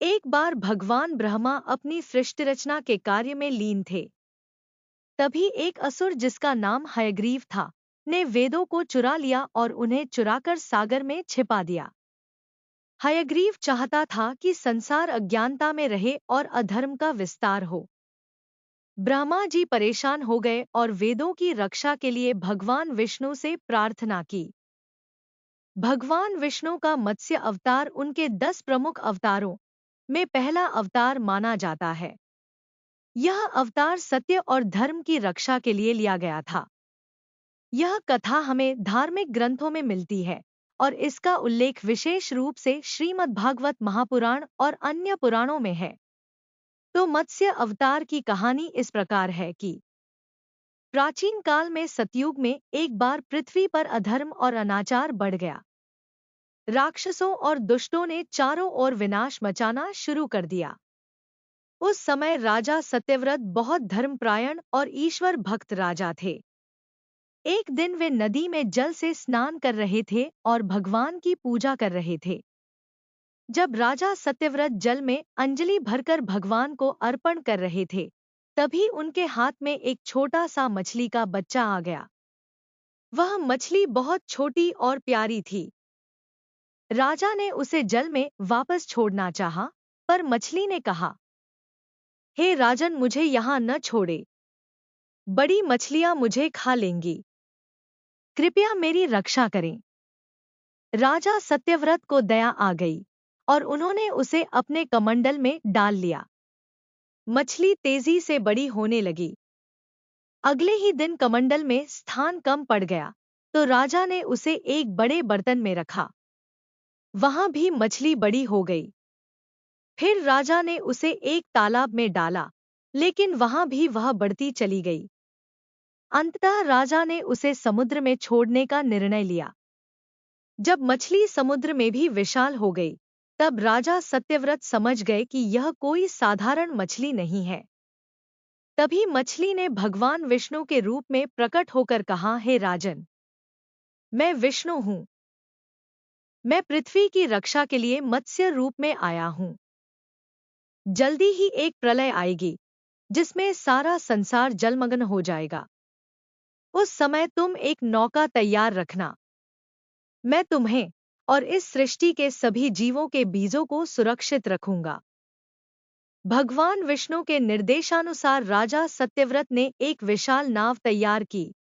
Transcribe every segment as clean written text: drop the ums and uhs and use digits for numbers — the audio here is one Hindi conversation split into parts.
एक बार भगवान ब्रह्मा अपनी सृष्टि रचना के कार्य में लीन थे। तभी एक असुर जिसका नाम हयग्रीव था ने वेदों को चुरा लिया और उन्हें चुराकर सागर में छिपा दिया। हयग्रीव चाहता था कि संसार अज्ञानता में रहे और अधर्म का विस्तार हो। ब्रह्मा जी परेशान हो गए और वेदों की रक्षा के लिए भगवान विष्णु से प्रार्थना की। भगवान विष्णु का मत्स्य अवतार उनके 10 प्रमुख अवतारों में पहला अवतार माना जाता है। यह अवतार सत्य और धर्म की रक्षा के लिए लिया गया था। यह कथा हमें धार्मिक ग्रंथों में मिलती है और इसका उल्लेख विशेष रूप से श्रीमद्भागवत महापुराण और अन्य पुराणों में है। तो मत्स्य अवतार की कहानी इस प्रकार है कि प्राचीन काल में सतयुग में एक बार पृथ्वी पर अधर्म और अनाचार बढ़ गया। राक्षसों और दुष्टों ने चारों ओर विनाश मचाना शुरू कर दिया। उस समय राजा सत्यव्रत बहुत धर्मपरायण और ईश्वर भक्त राजा थे। एक दिन वे नदी में जल से स्नान कर रहे थे और भगवान की पूजा कर रहे थे। जब राजा सत्यव्रत जल में अंजलि भरकर भगवान को अर्पण कर रहे थे, तभी उनके हाथ में एक छोटा सा मछली का बच्चा आ गया। वह मछली बहुत छोटी और प्यारी थी। राजा ने उसे जल में वापस छोड़ना चाहा, पर मछली ने कहा, हे राजन, मुझे यहाँ न छोड़े। बड़ी मछलियाँ मुझे खा लेंगी। कृपया मेरी रक्षा करें। राजा सत्यव्रत को दया आ गई और उन्होंने उसे अपने कमंडल में डाल लिया। मछली तेजी से बड़ी होने लगी। अगले ही दिन कमंडल में स्थान कम पड़ गया, तो राजा ने उसे एक बड़े बर्तन में रखा। वहां भी मछली बड़ी हो गई। फिर राजा ने उसे एक तालाब में डाला, लेकिन वहां भी वह बढ़ती चली गई। अंततः राजा ने उसे समुद्र में छोड़ने का निर्णय लिया। जब मछली समुद्र में भी विशाल हो गई, तब राजा सत्यव्रत समझ गए कि यह कोई साधारण मछली नहीं है। तभी मछली ने भगवान विष्णु के रूप में प्रकट होकर कहा, हे राजन, मैं विष्णु हूँ। मैं पृथ्वी की रक्षा के लिए मत्स्य रूप में आया हूँ। जल्दी ही एक प्रलय आएगी, जिसमें सारा संसार जलमग्न हो जाएगा। उस समय तुम एक नौका तैयार रखना। मैं तुम्हें और इस सृष्टि के सभी जीवों के बीजों को सुरक्षित रखूंगा। भगवान विष्णु के निर्देशानुसार राजा सत्यव्रत ने एक विशाल नाव तैयार की।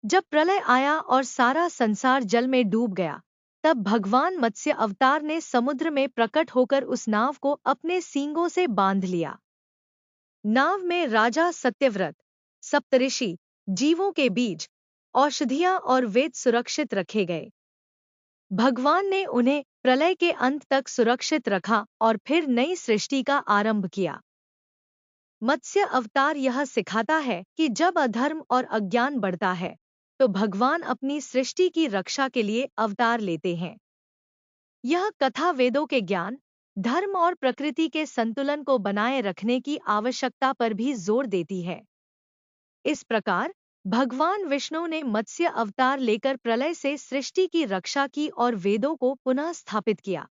जब प्रलय आया और सारा संसार जल में डूब गया, तब भगवान मत्स्य अवतार ने समुद्र में प्रकट होकर उस नाव को अपने सींगों से बांध लिया। नाव में राजा सत्यव्रत, सप्तऋषि, जीवों के बीज, औषधियां और वेद सुरक्षित रखे गए। भगवान ने उन्हें प्रलय के अंत तक सुरक्षित रखा और फिर नई सृष्टि का आरंभ किया। मत्स्य अवतार यह सिखाता है कि जब अधर्म और अज्ञान बढ़ता है, तो भगवान अपनी सृष्टि की रक्षा के लिए अवतार लेते हैं। यह कथा वेदों के ज्ञान, धर्म और प्रकृति के संतुलन को बनाए रखने की आवश्यकता पर भी जोर देती है। इस प्रकार भगवान विष्णु ने मत्स्य अवतार लेकर प्रलय से सृष्टि की रक्षा की और वेदों को पुनः स्थापित किया।